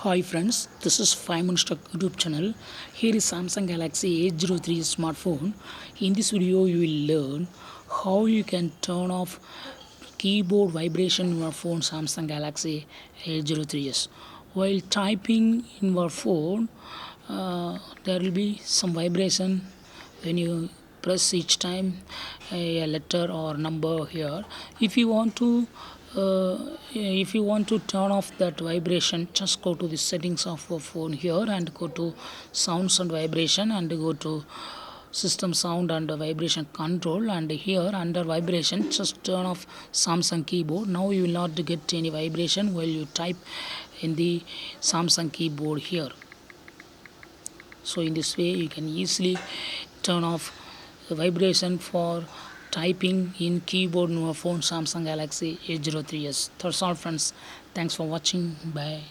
Hi friends, this is 5 Minutes Tech YouTube channel. Here is Samsung Galaxy A03 smartphone. In this video, you will learn how you can turn off keyboard vibration in your phone Samsung Galaxy A03s. While typing in your phone, there will be some vibration when you press each time a letter or number here. If you want to turn off that vibration, just go to the settings of your phone here and go to sounds and vibration and go to system sound and vibration control, and here under vibration just turn off Samsung keyboard. Now you will not get any vibration while you type in the Samsung keyboard here. So in this way you can easily turn off the vibration for typing in keyboard in your phone Samsung Galaxy A03s. That's all friends. Thanks for watching. Bye.